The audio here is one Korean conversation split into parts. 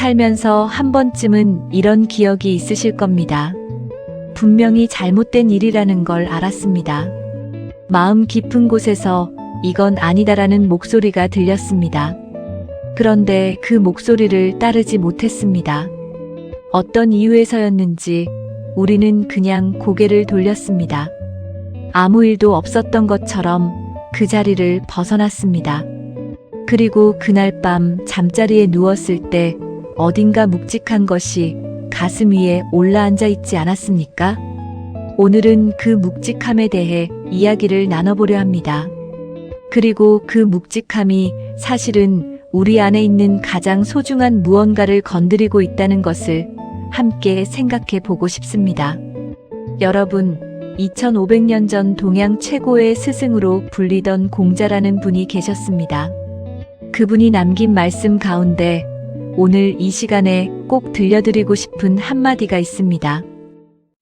살면서 한 번쯤은 이런 기억이 있으실 겁니다. 분명히 잘못된 일이라는 걸 알았습니다. 마음 깊은 곳에서 이건 아니다라는 목소리가 들렸습니다. 그런데 그 목소리를 따르지 못했습니다. 어떤 이유에서였는지 우리는 그냥 고개를 돌렸습니다. 아무 일도 없었던 것처럼 그 자리를 벗어났습니다. 그리고 그날 밤 잠자리에 누웠을 때 어딘가 묵직한 것이 가슴 위에 올라앉아 있지 않았습니까? 오늘은 그 묵직함에 대해 이야기를 나눠보려 합니다. 그리고 그 묵직함이 사실은 우리 안에 있는 가장 소중한 무언가를 건드리고 있다는 것을 함께 생각해 보고 싶습니다. 여러분, 2500년 전 동양 최고의 스승으로 불리던 공자라는 분이 계셨습니다. 그분이 남긴 말씀 가운데 오늘 이 시간에 꼭 들려드리고 싶은 한마디가 있습니다.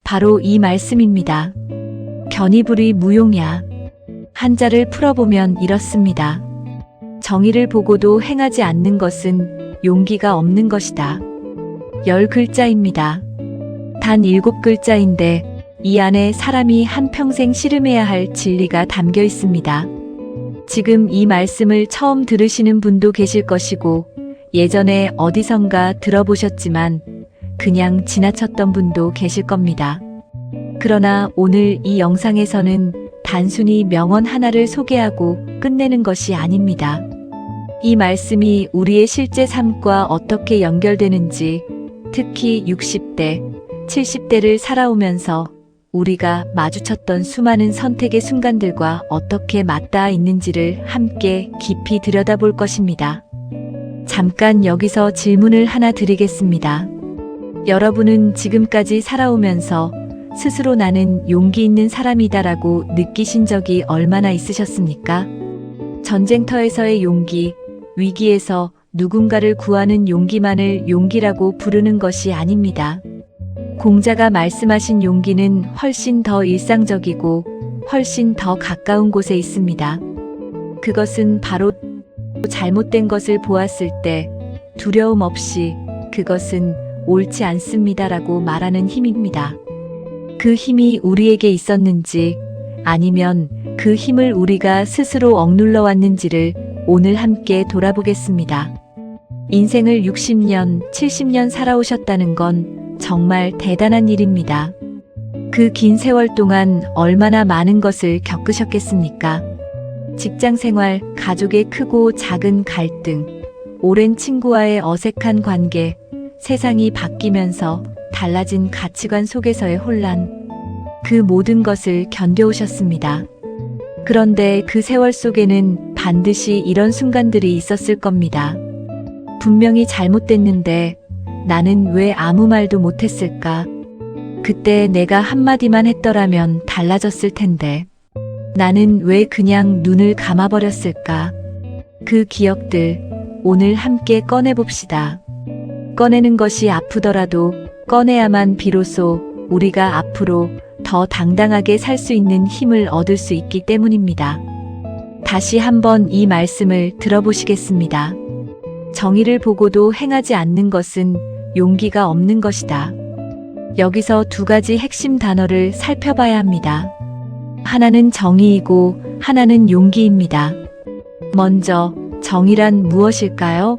바로 이 말씀입니다. 견이불이 무용야. 한자를 풀어보면 이렇습니다. 정의를 보고도 행하지 않는 것은 용기가 없는 것이다. 10글자입니다. 단 7글자인데 이 안에 사람이 한평생 씨름해야 할 진리가 담겨 있습니다. 지금 이 말씀을 처음 들으시는 분도 계실 것이고 예전에 어디선가 들어보셨지만 그냥 지나쳤던 분도 계실 겁니다. 그러나 오늘 이 영상에서는 단순히 명언 하나를 소개하고 끝내는 것이 아닙니다. 이 말씀이 우리의 실제 삶과 어떻게 연결되는지, 특히 60대, 70대를 살아오면서 우리가 마주쳤던 수많은 선택의 순간들과 어떻게 맞닿아 있는지를 함께 깊이 들여다볼 것입니다. 잠깐 여기서 질문을 하나 드리겠습니다. 여러분은 지금까지 살아오면서 스스로 나는 용기 있는 사람이다라고 느끼신 적이 얼마나 있으셨습니까? 전쟁터에서의 용기, 위기에서 누군가를 구하는 용기만을 용기라고 부르는 것이 아닙니다. 공자가 말씀하신 용기는 훨씬 더 일상적이고 훨씬 더 가까운 곳에 있습니다. 그것은 바로 잘못된 것을 보았을 때 두려움 없이 그것은 옳지 않습니다라고 말하는 힘입니다. 그 힘이 우리에게 있었는지 아니면 그 힘을 우리가 스스로 억눌러 왔는지를 오늘 함께 돌아보겠습니다. 인생을 60년, 70년 살아오셨다는 건 정말 대단한 일입니다. 그 긴 세월 동안 얼마나 많은 것을 겪으셨겠습니까? 직장 생활, 가족의 크고 작은 갈등, 오랜 친구와의 어색한 관계, 세상이 바뀌면서 달라진 가치관 속에서의 혼란, 그 모든 것을 견뎌오셨습니다. 그런데 그 세월 속에는 반드시 이런 순간들이 있었을 겁니다. 분명히 잘못됐는데 나는 왜 아무 말도 못했을까? 그때 내가 한마디만 했더라면 달라졌을 텐데. 나는 왜 그냥 눈을 감아버렸을까? 그 기억들 오늘 함께 꺼내봅시다. 꺼내는 것이 아프더라도 꺼내야만 비로소 우리가 앞으로 더 당당하게 살 수 있는 힘을 얻을 수 있기 때문입니다. 다시 한번 이 말씀을 들어보시겠습니다. 정의를 보고도 행하지 않는 것은 용기가 없는 것이다. 여기서 두 가지 핵심 단어를 살펴봐야 합니다. 하나는 정의이고 하나는 용기입니다. 먼저 정의란 무엇일까요?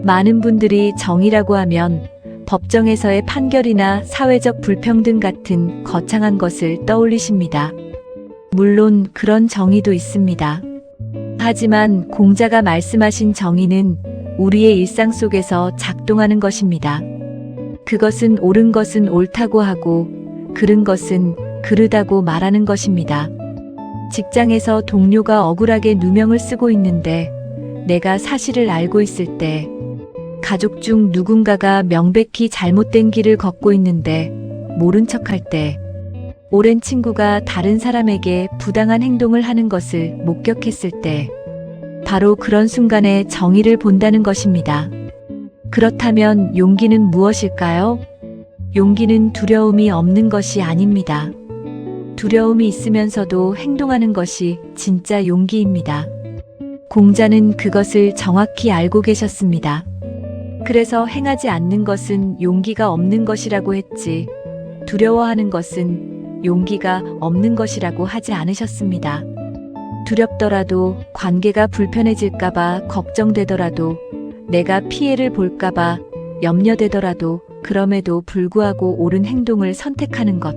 많은 분들이 정의라고 하면 법정에서의 판결이나 사회적 불평등 같은 거창한 것을 떠올리십니다. 물론 그런 정의도 있습니다. 하지만 공자가 말씀하신 정의는 우리의 일상 속에서 작동하는 것입니다. 그것은 옳은 것은 옳다고 하고 그른 것은 그르다고 말하는 것입니다. 직장에서 동료가 억울하게 누명을 쓰고 있는데 내가 사실을 알고 있을 때, 가족 중 누군가가 명백히 잘못된 길을 걷고 있는데 모른 척할 때, 오랜 친구가 다른 사람에게 부당한 행동을 하는 것을 목격했을 때, 바로 그런 순간에 정의를 본다는 것입니다. 그렇다면 용기는 무엇일까요? 용기는 두려움이 없는 것이 아닙니다. 두려움이 있으면서도 행동하는 것이 진짜 용기입니다. 공자는 그것을 정확히 알고 계셨습니다. 그래서 행하지 않는 것은 용기가 없는 것이라고 했지, 두려워하는 것은 용기가 없는 것이라고 하지 않으셨습니다. 두렵더라도, 관계가 불편해질까봐 걱정되더라도, 내가 피해를 볼까봐 염려되더라도, 그럼에도 불구하고 옳은 행동을 선택하는 것.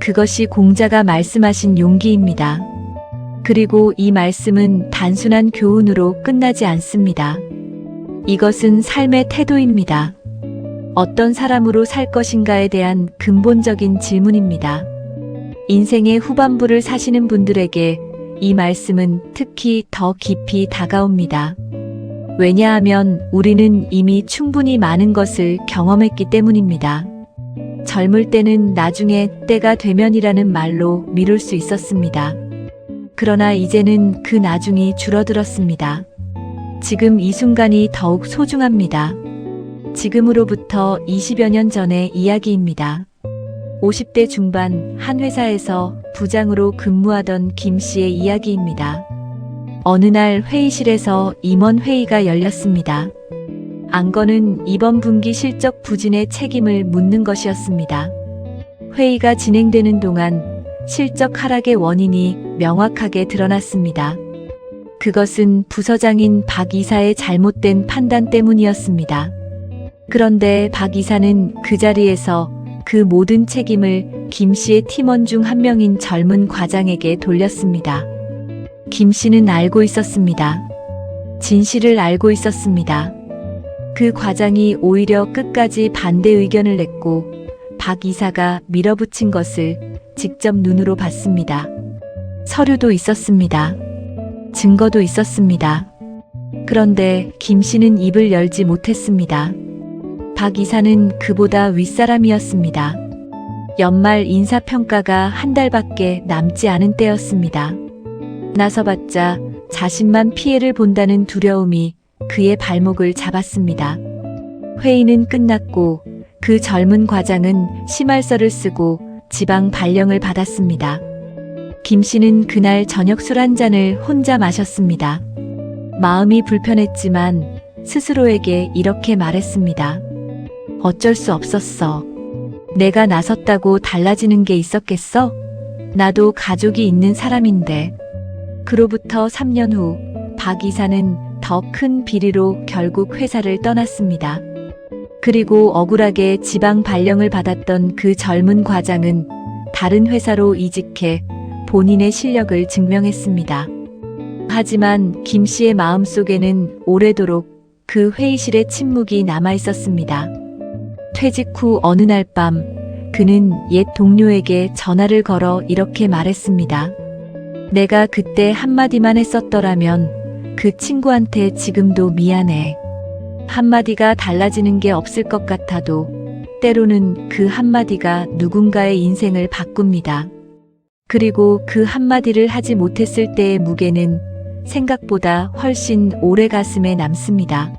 그것이 공자가 말씀하신 용기입니다. 그리고 이 말씀은 단순한 교훈으로 끝나지 않습니다. 이것은 삶의 태도입니다. 어떤 사람으로 살 것인가에 대한 근본적인 질문입니다. 인생의 후반부를 사시는 분들에게 이 말씀은 특히 더 깊이 다가옵니다. 왜냐하면 우리는 이미 충분히 많은 것을 경험했기 때문입니다. 젊을 때는 나중에 때가 되면이라는 말로 미룰 수 있었습니다. 그러나 이제는 그 나중이 줄어들었습니다. 지금 이 순간이 더욱 소중합니다. 지금으로부터 20여 년 전의 이야기입니다. 50대 중반 한 회사에서 부장으로 근무하던 김 씨의 이야기입니다. 어느 날 회의실에서 임원 회의가 열렸습니다. 안건은 이번 분기 실적 부진의 책임을 묻는 것이었습니다. 회의가 진행되는 동안 실적 하락의 원인이 명확하게 드러났습니다. 그것은 부서장인 박 이사의 잘못된 판단 때문이었습니다. 그런데 박 이사는 그 자리에서 그 모든 책임을 김 씨의 팀원 중 한 명인 젊은 과장에게 돌렸습니다. 김 씨는 알고 있었습니다. 진실을 알고 있었습니다. 그 과장이 오히려 끝까지 반대 의견을 냈고 박 이사가 밀어붙인 것을 직접 눈으로 봤습니다. 서류도 있었습니다. 증거도 있었습니다. 그런데 김 씨는 입을 열지 못했습니다. 박 이사는 그보다 윗사람이었습니다. 연말 인사평가가 한 달밖에 남지 않은 때였습니다. 나서봤자 자신만 피해를 본다는 두려움이 그의 발목을 잡았습니다. 회의는 끝났고 그 젊은 과장은 심할서를 쓰고 지방 발령을 받았습니다. 김 씨는 그날 저녁 술 한 잔을 혼자 마셨습니다. 마음이 불편했지만 스스로에게 이렇게 말했습니다. 어쩔 수 없었어. 내가 나섰다고 달라지는 게 있었겠어? 나도 가족이 있는 사람인데. 그로부터 3년 후 박 이사는 더 큰 비리로 결국 회사를 떠났습니다. 그리고 억울하게 지방 발령을 받았던 그 젊은 과장은 다른 회사로 이직해 본인의 실력을 증명했습니다. 하지만 김 씨의 마음속에는 오래도록 그 회의실의 침묵이 남아 있었습니다. 퇴직 후 어느 날 밤 그는 옛 동료에게 전화를 걸어 이렇게 말했습니다. 내가 그때 한마디만 했었더라면 그 친구한테 지금도 미안해. 한마디가 달라지는 게 없을 것 같아도 때로는 그 한마디가 누군가의 인생을 바꿉니다. 그리고 그 한마디를 하지 못했을 때의 무게는 생각보다 훨씬 오래 가슴에 남습니다.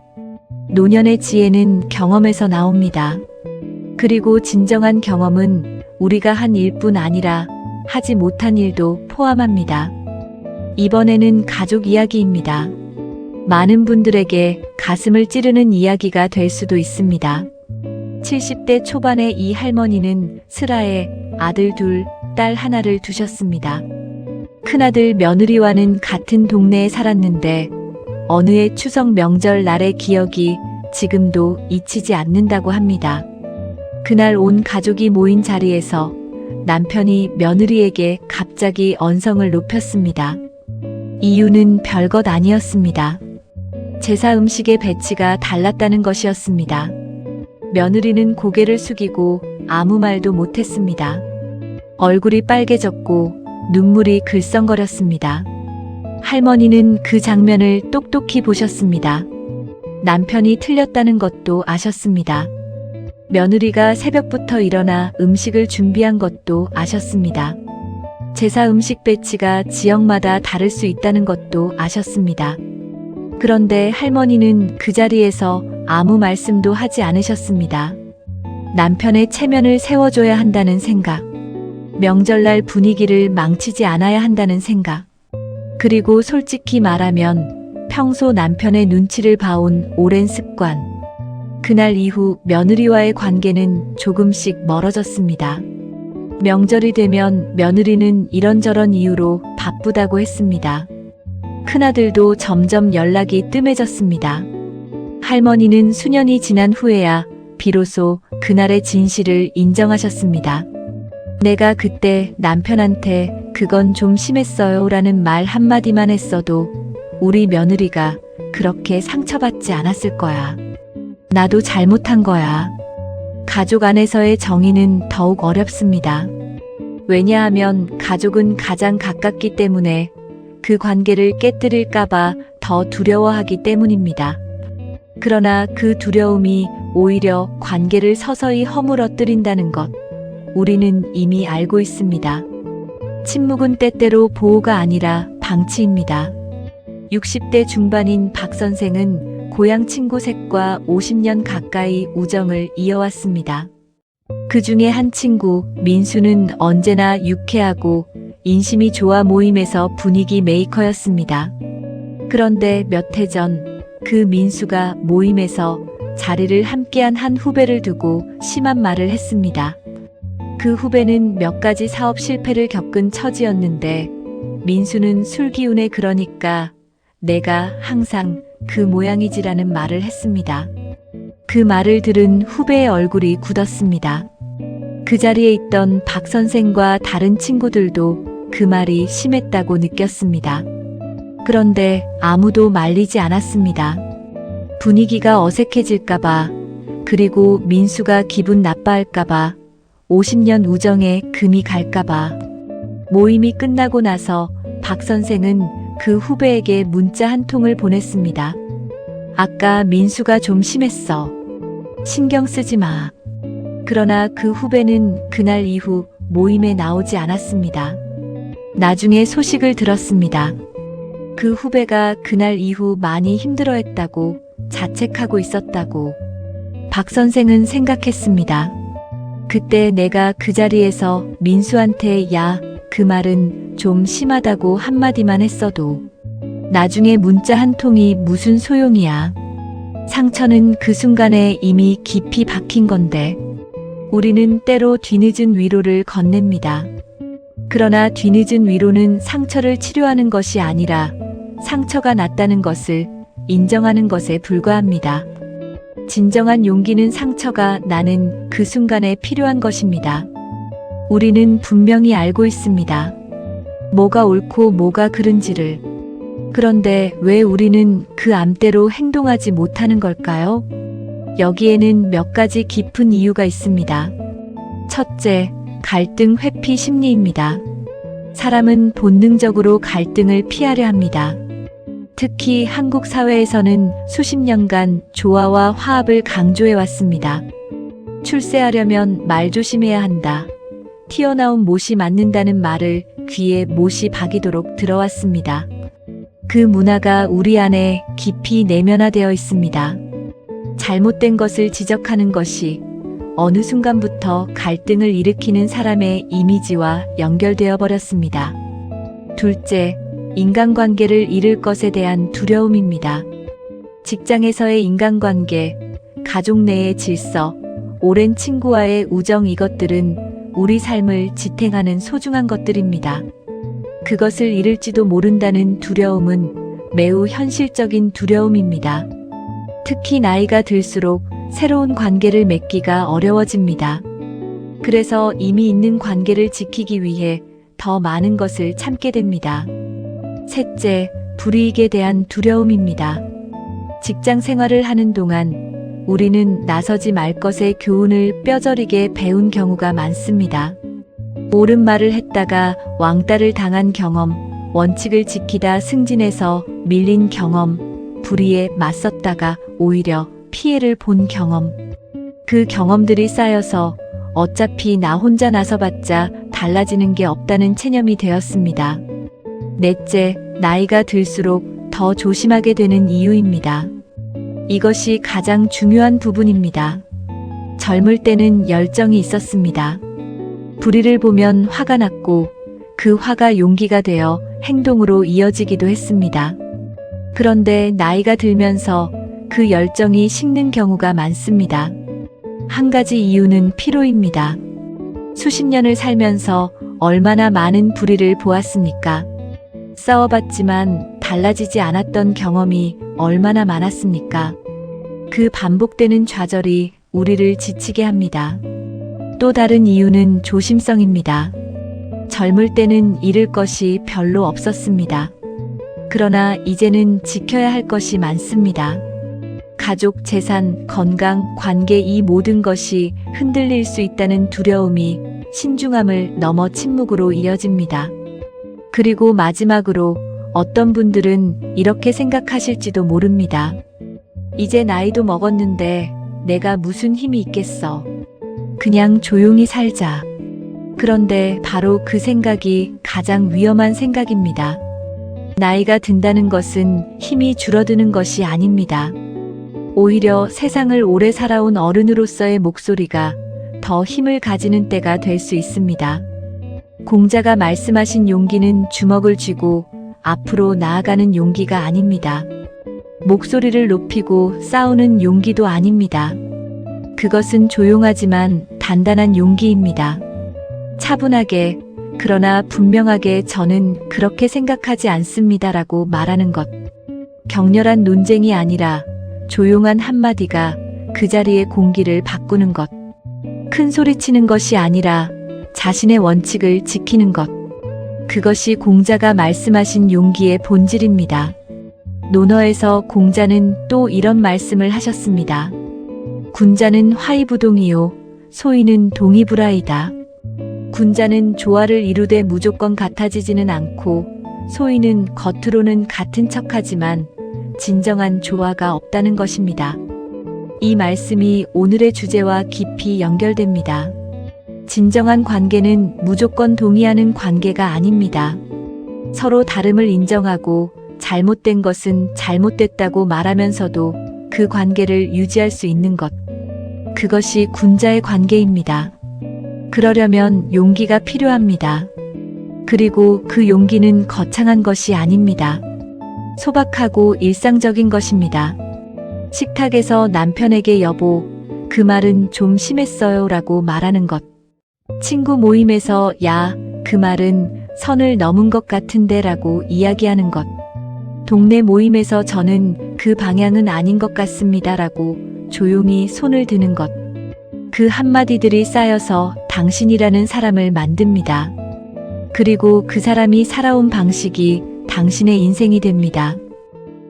노년의 지혜는 경험에서 나옵니다. 그리고 진정한 경험은 우리가 한 일뿐 아니라 하지 못한 일도 포함합니다. 이번에는 가족 이야기입니다. 많은 분들에게 가슴을 찌르는 이야기가 될 수도 있습니다. 70대 초반의 이 할머니는 슬하에 아들 둘, 딸 하나를 두셨습니다. 큰아들 며느리와는 같은 동네에 살았는데 어느 해 추석 명절 날의 기억이 지금도 잊히지 않는다고 합니다. 그날 온 가족이 모인 자리에서 남편이 며느리에게 갑자기 언성을 높였습니다. 이유는 별것 아니었습니다. 제사 음식의 배치가 달랐다는 것이었습니다. 며느리는 고개를 숙이고 아무 말도 못했습니다. 얼굴이 빨개졌고 눈물이 글썽거렸습니다. 할머니는 그 장면을 똑똑히 보셨습니다. 남편이 틀렸다는 것도 아셨습니다. 며느리가 새벽부터 일어나 음식을 준비한 것도 아셨습니다. 제사 음식 배치가 지역마다 다를 수 있다는 것도 아셨습니다. 그런데 할머니는 그 자리에서 아무 말씀도 하지 않으셨습니다. 남편의 체면을 세워줘야 한다는 생각, 명절날 분위기를 망치지 않아야 한다는 생각, 그리고 솔직히 말하면 평소 남편의 눈치를 봐온 오랜 습관, 그날 이후 며느리와의 관계는 조금씩 멀어졌습니다. 명절이 되면 며느리는 이런저런 이유로 바쁘다고 했습니다. 큰아들도 점점 연락이 뜸해졌습니다. 할머니는 수년이 지난 후에야 비로소 그날의 진실을 인정하셨습니다. 내가 그때 남편한테 그건 좀 심했어요 라는 말 한마디만 했어도 우리 며느리가 그렇게 상처받지 않았을 거야. 나도 잘못한 거야. 가족 안에서의 정의는 더욱 어렵습니다. 왜냐하면 가족은 가장 가깝기 때문에 그 관계를 깨뜨릴까봐 더 두려워하기 때문입니다. 그러나 그 두려움이 오히려 관계를 서서히 허물어뜨린다는 것, 우리는 이미 알고 있습니다. 침묵은 때때로 보호가 아니라 방치입니다. 60대 중반인 박 선생은 고향 친구 셋과 50년 가까이 우정을 이어왔습니다. 그 중에 한 친구, 민수는 언제나 유쾌하고 인심이 좋아 모임에서 분위기 메이커였습니다. 그런데 몇 해 전 그 민수가 모임에서 자리를 함께한 한 후배를 두고 심한 말을 했습니다. 그 후배는 몇 가지 사업 실패를 겪은 처지였는데 민수는 술 기운에 그러니까 내가 항상 그 모양이지라는 말을 했습니다. 그 말을 들은 후배의 얼굴이 굳었습니다. 그 자리에 있던 박 선생과 다른 친구들도 그 말이 심했다고 느꼈습니다. 그런데 아무도 말리지 않았습니다. 분위기가 어색해질까봐, 그리고 민수가 기분 나빠할까봐, 50년 우정에 금이 갈까봐. 모임이 끝나고 나서 박 선생은 그 후배에게 문자 한 통을 보냈습니다. 아까 민수가 좀 심했어. 신경 쓰지 마. 그러나 그 후배는 그날 이후 모임에 나오지 않았습니다. 나중에 소식을 들었습니다. 그 후배가 그날 이후 많이 힘들어했다고, 자책하고 있었다고. 박 선생은 생각했습니다. 그때 내가 그 자리에서 민수한테 야, 그 말은 좀 심하다고 한마디만 했어도 나중에 문자 한 통이 무슨 소용이야. 상처는 그 순간에 이미 깊이 박힌 건데 우리는 때로 뒤늦은 위로를 건넵니다. 그러나 뒤늦은 위로는 상처를 치료하는 것이 아니라 상처가 났다는 것을 인정하는 것에 불과합니다. 진정한 용기는 상처가 나는 그 순간에 필요한 것입니다. 우리는 분명히 알고 있습니다. 뭐가 옳고 뭐가 그른지를. 그런데 왜 우리는 그 암대로 행동하지 못하는 걸까요? 여기에는 몇 가지 깊은 이유가 있습니다. 첫째, 갈등 회피 심리입니다. 사람은 본능적으로 갈등을 피하려 합니다. 특히 한국 사회에서는 수십 년간 조화와 화합을 강조해 왔습니다. 출세하려면 말 조심해야 한다. 튀어나온 못이 맞는다는 말을 귀에 못이 박이도록 들어왔습니다. 그 문화가 우리 안에 깊이 내면화되어 있습니다. 잘못된 것을 지적하는 것이 어느 순간부터 갈등을 일으키는 사람의 이미지와 연결되어 버렸습니다. 둘째, 인간관계를 잃을 것에 대한 두려움입니다. 직장에서의 인간관계, 가족 내의 질서, 오랜 친구와의 우정, 이것들은 우리 삶을 지탱하는 소중한 것들입니다. 그것을 잃을지도 모른다는 두려움은 매우 현실적인 두려움입니다. 특히 나이가 들수록 새로운 관계를 맺기가 어려워집니다. 그래서 이미 있는 관계를 지키기 위해 더 많은 것을 참게 됩니다. 셋째, 불이익에 대한 두려움입니다. 직장 생활을 하는 동안 우리는 나서지 말 것의 교훈을 뼈저리게 배운 경우가 많습니다. 옳은 말을 했다가 왕따를 당한 경험, 원칙을 지키다 승진해서 밀린 경험, 불의에 맞섰다가 오히려 피해를 본 경험. 그 경험들이 쌓여서 어차피 나 혼자 나서봤자 달라지는 게 없다는 체념이 되었습니다. 넷째, 나이가 들수록 더 조심하게 되는 이유입니다. 이것이 가장 중요한 부분입니다. 젊을 때는 열정이 있었습니다. 불의를 보면 화가 났고 그 화가 용기가 되어 행동으로 이어지기도 했습니다. 그런데 나이가 들면서 그 열정이 식는 경우가 많습니다. 한 가지 이유는 피로입니다. 수십 년을 살면서 얼마나 많은 불의를 보았습니까? 싸워봤지만 달라지지 않았던 경험이 얼마나 많았습니까? 그 반복되는 좌절이 우리를 지치게 합니다. 또 다른 이유는 조심성입니다. 젊을 때는 잃을 것이 별로 없었습니다. 그러나 이제는 지켜야 할 것이 많습니다. 가족, 재산, 건강, 관계 이 모든 것이 흔들릴 수 있다는 두려움이 신중함을 넘어 침묵으로 이어집니다. 그리고 마지막으로 어떤 분들은 이렇게 생각하실지도 모릅니다. 이제 나이도 먹었는데 내가 무슨 힘이 있겠어. 그냥 조용히 살자. 그런데 바로 그 생각이 가장 위험한 생각입니다. 나이가 든다는 것은 힘이 줄어드는 것이 아닙니다. 오히려 세상을 오래 살아온 어른으로서의 목소리가 더 힘을 가지는 때가 될 수 있습니다. 공자가 말씀하신 용기는 주먹을 쥐고 앞으로 나아가는 용기가 아닙니다. 목소리를 높이고 싸우는 용기도 아닙니다. 그것은 조용하지만 단단한 용기입니다. 차분하게, 그러나 분명하게 저는 그렇게 생각하지 않습니다라고 말하는 것. 격렬한 논쟁이 아니라 조용한 한마디가 그 자리의 공기를 바꾸는 것. 큰 소리치는 것이 아니라 자신의 원칙을 지키는 것. 그것이 공자가 말씀하신 용기의 본질입니다. 논어에서 공자는 또 이런 말씀을 하셨습니다. 군자는 화이부동이요 소인은 동의불하이다. 군자는 조화를 이루되 무조건 같아지지는 않고 소인은 겉으로는 같은 척하지만 진정한 조화가 없다는 것입니다. 이 말씀이 오늘의 주제와 깊이 연결됩니다. 진정한 관계는 무조건 동의하는 관계가 아닙니다. 서로 다름을 인정하고 잘못된 것은 잘못됐다고 말하면서도 그 관계를 유지할 수 있는 것. 그것이 군자의 관계입니다. 그러려면 용기가 필요합니다. 그리고 그 용기는 거창한 것이 아닙니다. 소박하고 일상적인 것입니다. 식탁에서 남편에게 여보, 그 말은 좀 심했어요 라고 말하는 것. 친구 모임에서 야, 그 말은 선을 넘은 것 같은데 라고 이야기하는 것. 동네 모임에서 저는 그 방향은 아닌 것 같습니다 라고 조용히 손을 드는 것. 그 한마디들이 쌓여서 당신이라는 사람을 만듭니다. 그리고 그 사람이 살아온 방식이 당신의 인생이 됩니다.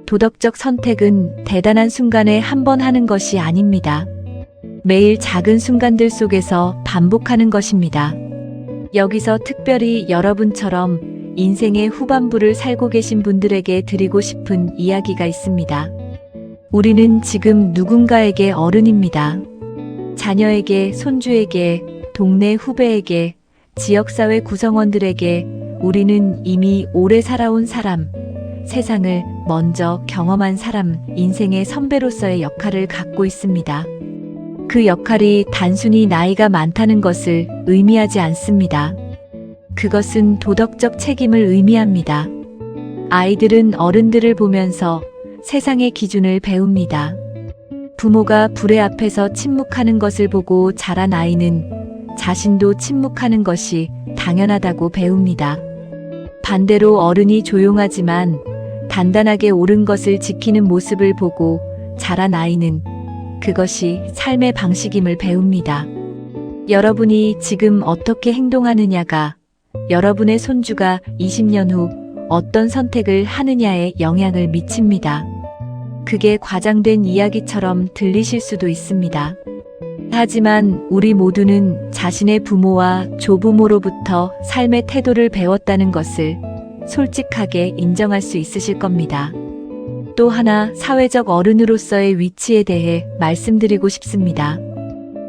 도덕적 선택은 대단한 순간에 한 번 하는 것이 아닙니다. 매일 작은 순간들 속에서 반복하는 것입니다. 여기서 특별히 여러분처럼 인생의 후반부를 살고 계신 분들에게 드리고 싶은 이야기가 있습니다. 우리는 지금 누군가에게 어른입니다. 자녀에게, 손주에게, 동네 후배에게, 지역사회 구성원들에게 우리는 이미 오래 살아온 사람, 세상을 먼저 경험한 사람, 인생의 선배로서의 역할을 갖고 있습니다. 그 역할이 단순히 나이가 많다는 것을 의미하지 않습니다. 그것은 도덕적 책임을 의미합니다. 아이들은 어른들을 보면서 세상의 기준을 배웁니다. 부모가 불의 앞에서 침묵하는 것을 보고 자란 아이는 자신도 침묵하는 것이 당연하다고 배웁니다. 반대로 어른이 조용하지만 단단하게 옳은 것을 지키는 모습을 보고 자란 아이는 그것이 삶의 방식임을 배웁니다. 여러분이 지금 어떻게 행동하느냐가 여러분의 손주가 20년 후 어떤 선택을 하느냐에 영향을 미칩니다. 그게 과장된 이야기처럼 들리실 수도 있습니다. 하지만 우리 모두는 자신의 부모와 조부모로부터 삶의 태도를 배웠다는 것을 솔직하게 인정할 수 있으실 겁니다. 또 하나 사회적 어른으로서의 위치에 대해 말씀드리고 싶습니다.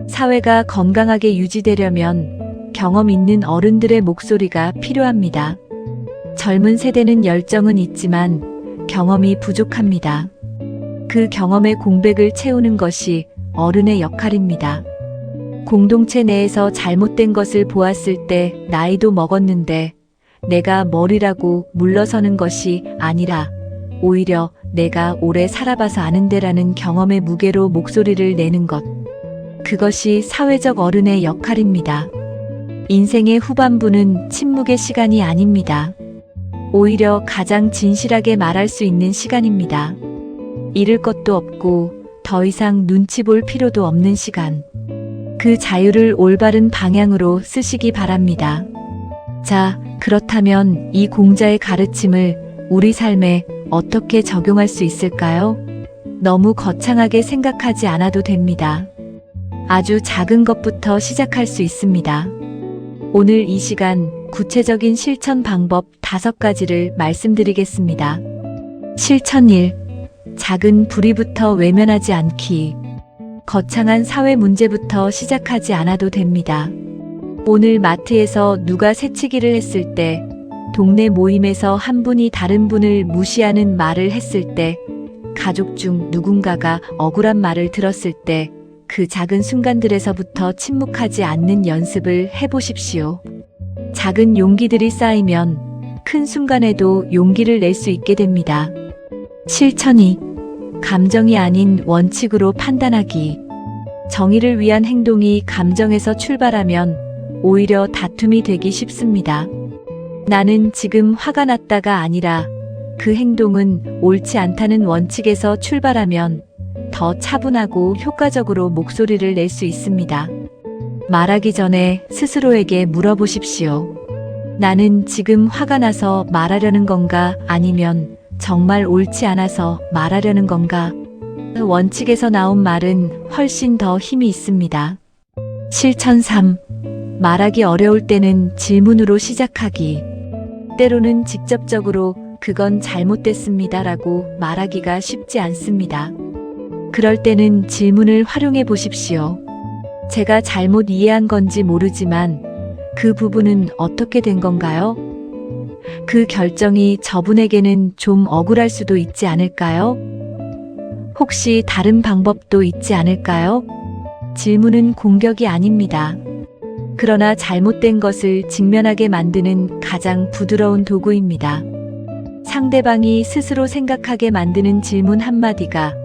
사회가 건강하게 유지되려면 경험 있는 어른들의 목소리가 필요합니다. 젊은 세대는 열정은 있지만 경험이 부족합니다. 그 경험의 공백을 채우는 것이 어른의 역할입니다. 공동체 내에서 잘못된 것을 보았을 때 나이도 먹었는데 내가 뭐리라고 물러서는 것이 아니라 오히려 내가 오래 살아봐서 아는데라는 경험의 무게로 목소리를 내는 것. 그것이 사회적 어른의 역할입니다. 인생의 후반부는 침묵의 시간이 아닙니다. 오히려 가장 진실하게 말할 수 있는 시간입니다. 잃을 것도 없고 더 이상 눈치 볼 필요도 없는 시간. 그 자유를 올바른 방향으로 쓰시기 바랍니다. 자, 그렇다면 이 공자의 가르침을 우리 삶에 어떻게 적용할 수 있을까요? 너무 거창하게 생각하지 않아도 됩니다. 아주 작은 것부터 시작할 수 있습니다. 오늘 이 시간 구체적인 실천 방법 5가지를 말씀드리겠습니다. 실천 1. 작은 불의부터 외면하지 않기. 거창한 사회 문제부터 시작하지 않아도 됩니다. 오늘 마트에서 누가 새치기를 했을 때, 동네 모임에서 한 분이 다른 분을 무시하는 말을 했을 때, 가족 중 누군가가 억울한 말을 들었을 때, 그 작은 순간들에서부터 침묵하지 않는 연습을 해보십시오. 작은 용기들이 쌓이면 큰 순간에도 용기를 낼 수 있게 됩니다. 실천 2. 감정이 아닌 원칙으로 판단하기. 정의를 위한 행동이 감정에서 출발하면 오히려 다툼이 되기 쉽습니다. 나는 지금 화가 났다가 아니라 그 행동은 옳지 않다는 원칙에서 출발하면 더 차분하고 효과적으로 목소리를 낼 수 있습니다. 말하기 전에 스스로에게 물어보십시오. 나는 지금 화가 나서 말하려는 건가 아니면 정말 옳지 않아서 말하려는 건가? 원칙에서 나온 말은 훨씬 더 힘이 있습니다. 실천 3. 말하기 어려울 때는 질문으로 시작하기. 때로는 직접적으로 그건 잘못됐습니다라고 말하기가 쉽지 않습니다. 그럴 때는 질문을 활용해 보십시오. 제가 잘못 이해한 건지 모르지만 그 부분은 어떻게 된 건가요? 그 결정이 저분에게는 좀 억울할 수도 있지 않을까요? 혹시 다른 방법도 있지 않을까요? 질문은 공격이 아닙니다. 그러나 잘못된 것을 직면하게 만드는 가장 부드러운 도구입니다. 상대방이 스스로 생각하게 만드는 질문 한마디가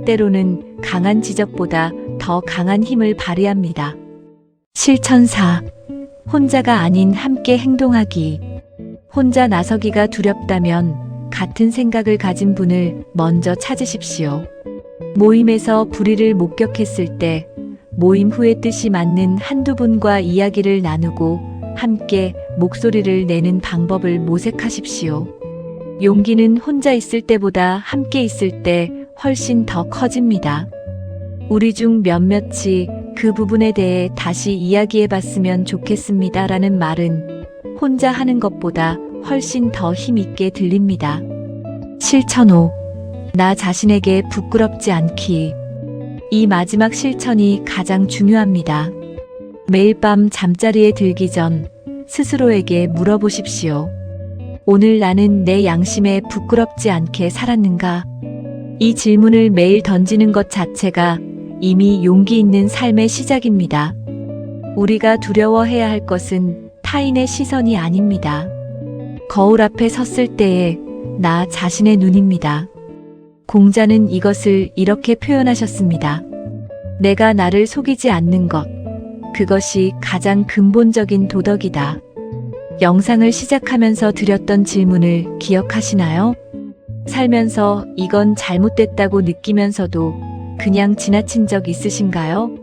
때로는 강한 지적보다 더 강한 힘을 발휘합니다. 실천 4. 혼자가 아닌 함께 행동하기. 혼자 나서기가 두렵다면 같은 생각을 가진 분을 먼저 찾으십시오. 모임에서 불의를 목격했을 때 모임 후에 뜻이 맞는 한두 분과 이야기를 나누고 함께 목소리를 내는 방법을 모색하십시오. 용기는 혼자 있을 때보다 함께 있을 때 훨씬 더 커집니다. 우리 중 몇몇이 그 부분에 대해 다시 이야기해 봤으면 좋겠습니다라는 말은 혼자 하는 것보다 훨씬 더 힘있게 들립니다. 실천 5. 나 자신에게 부끄럽지 않기. 이 마지막 실천이 가장 중요합니다. 매일 밤 잠자리에 들기 전 스스로에게 물어보십시오. 오늘 나는 내 양심에 부끄럽지 않게 살았는가? 이 질문을 매일 던지는 것 자체가 이미 용기 있는 삶의 시작입니다. 우리가 두려워해야 할 것은 타인의 시선이 아닙니다. 거울 앞에 섰을 때의 나 자신의 눈입니다. 공자는 이것을 이렇게 표현하셨습니다. 내가 나를 속이지 않는 것, 그것이 가장 근본적인 도덕이다. 영상을 시작하면서 드렸던 질문을 기억하시나요? 살면서 이건 잘못됐다고 느끼면서도 그냥 지나친 적 있으신가요?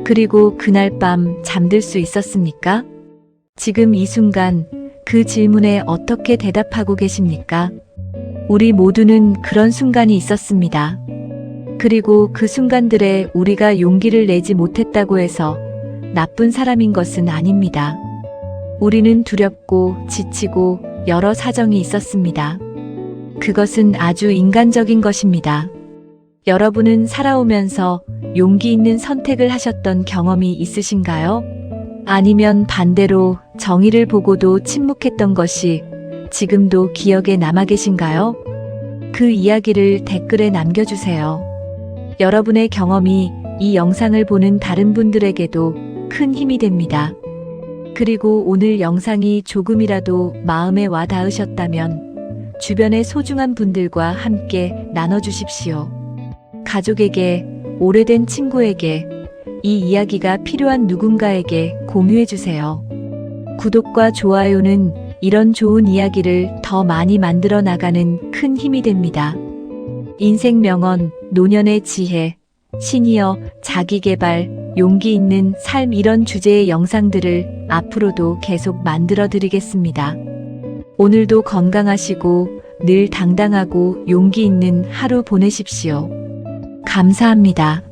그리고 그날 밤 잠들 수 있었습니까? 지금 이 순간 그 질문에 어떻게 대답하고 계십니까? 우리 모두는 그런 순간이 있었습니다. 그리고 그 순간들에 우리가 용기를 내지 못했다고 해서 나쁜 사람인 것은 아닙니다. 우리는 두렵고 지치고 여러 사정이 있었습니다. 그것은 아주 인간적인 것입니다. 여러분은 살아오면서 용기 있는 선택을 하셨던 경험이 있으신가요? 아니면 반대로 정의를 보고도 침묵했던 것이 지금도 기억에 남아 계신가요? 그 이야기를 댓글에 남겨주세요. 여러분의 경험이 이 영상을 보는 다른 분들에게도 큰 힘이 됩니다. 그리고 오늘 영상이 조금이라도 마음에 와 닿으셨다면 주변의 소중한 분들과 함께 나눠주십시오. 가족에게, 오래된 친구에게, 이 이야기가 필요한 누군가에게 공유해주세요. 구독과 좋아요는 이런 좋은 이야기를 더 많이 만들어 나가는 큰 힘이 됩니다. 인생 명언, 노년의 지혜, 시니어, 자기계발, 용기 있는 삶 이런 주제의 영상들을 앞으로도 계속 만들어 드리겠습니다. 오늘도 건강하시고 늘 당당하고 용기 있는 하루 보내십시오. 감사합니다.